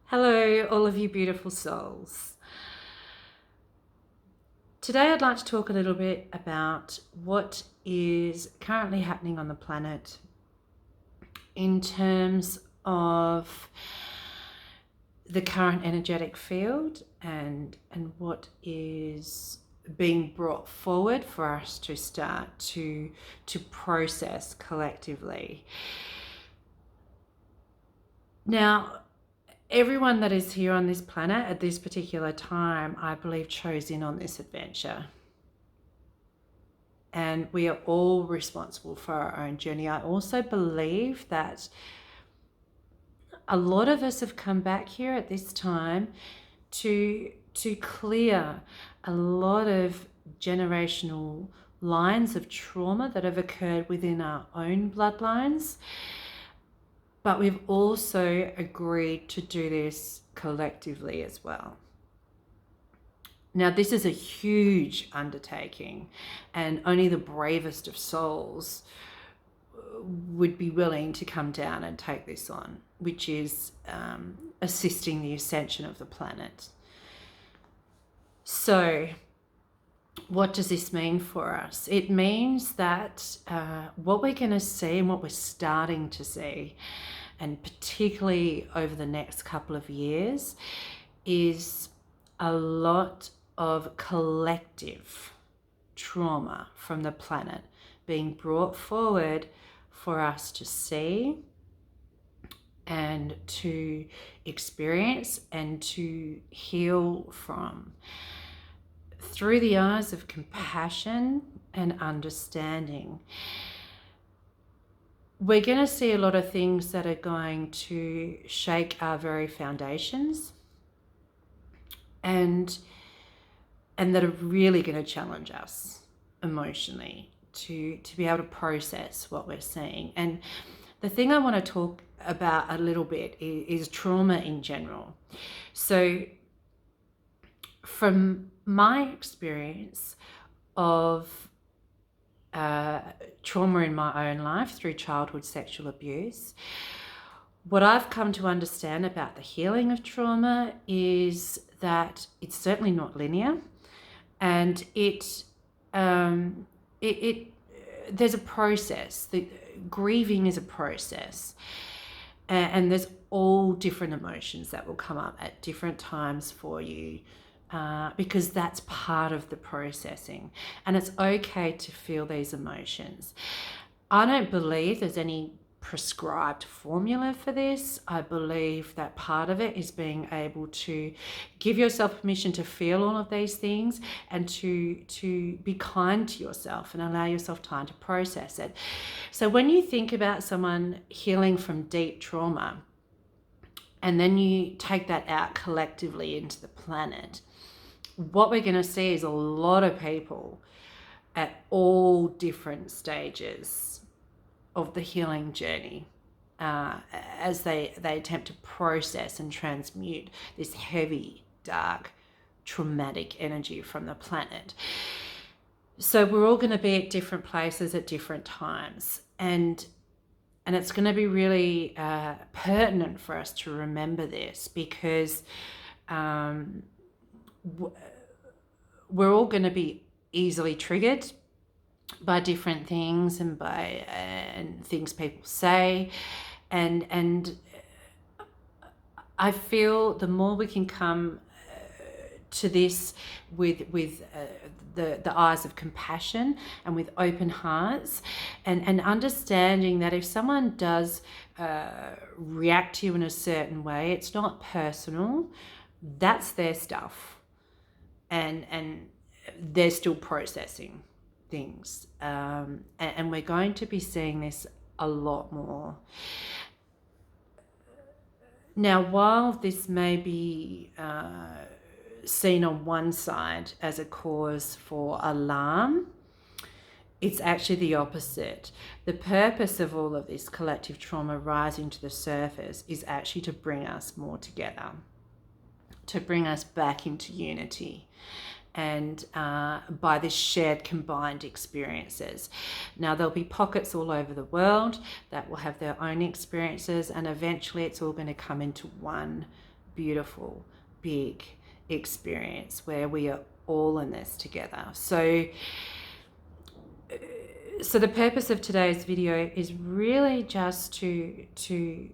Hello, all of you beautiful souls. Today I'd like to talk a little bit about what is currently happening on the planet in terms of the current energetic field and what is being brought forward for us to start to process collectively. Now, everyone that is here on this planet at this particular time, I believe, chose in on this adventure. And we are all responsible for our own journey. I also believe that a lot of us have come back here at this time to clear a lot of generational lines of trauma that have occurred within our own bloodlines. But we've also agreed to do this collectively as well. Now, this is a huge undertaking, and only the bravest of souls would be willing to come down and take this on, which is assisting the ascension of the planet. So, what does this mean for us? It means that what we're going to see and what we're starting to see, and particularly over the next couple of years, is a lot of collective trauma from the planet being brought forward for us to see and to experience and to heal from, through the eyes of compassion and understanding. We're going to see a lot of things that are going to shake our very foundations and that are really going to challenge us emotionally to be able to process what we're seeing. And the thing I want to talk about a little bit is trauma in general. So from my experience of trauma in my own life through childhood sexual abuse, what I've come to understand about the healing of trauma is that it's certainly not linear, and there's a process. The grieving is a process, and there's all different emotions that will come up at different times for you. Because that's part of the processing, and it's okay to feel these emotions. I don't believe there's any prescribed formula for this. I believe that part of it is being able to give yourself permission to feel all of these things and to be kind to yourself and allow yourself time to process it. So when you think about someone healing from deep trauma, and then you take that out collectively into the planet, what we're going to see is a lot of people at all different stages of the healing journey as they attempt to process and transmute this heavy, dark, traumatic energy from the planet. So we're all going to be at different places at different times, and it's going to be really pertinent for us to remember this, because we're all going to be easily triggered by different things and things people say, and I feel the more we can come to this with the eyes of compassion and with open hearts, and understanding that if someone does react to you in a certain way, it's not personal. That's their stuff, and they're still processing things, and we're going to be seeing this a lot more. Now, while this may be seen on one side as a cause for alarm, it's actually the opposite. The purpose of all of this collective trauma rising to the surface is actually to bring us more together, to bring us back into unity, and by this shared combined experiences. Now, there'll be pockets all over the world that will have their own experiences, and eventually it's all going to come into one beautiful, big experience where we are all in this together. So the purpose of today's video is really just to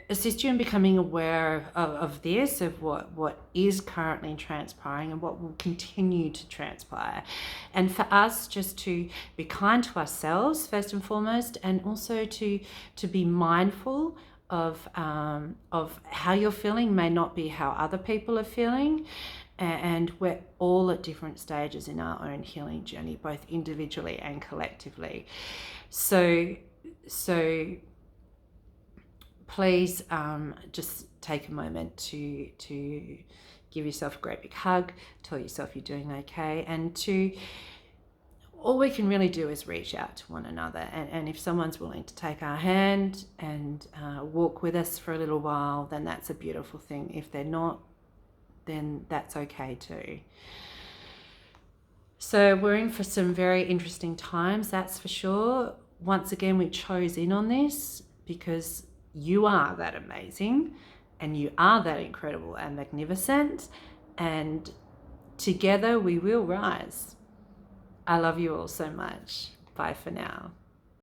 assist you in becoming aware of this, of what is currently transpiring and what will continue to transpire. And for us just to be kind to ourselves first and foremost, and also to be mindful of how you're feeling may not be how other people are feeling. And we're all at different stages in our own healing journey, both individually and collectively. So please just take a moment to give yourself a great big hug, tell yourself you're doing okay, and all we can really do is reach out to one another. And if someone's willing to take our hand and walk with us for a little while, then that's a beautiful thing. If they're not, then that's okay too. So we're in for some very interesting times, that's for sure. Once again, we chose in on this because you are that amazing and you are that incredible and magnificent, and together we will rise. I love you all so much. Bye for now.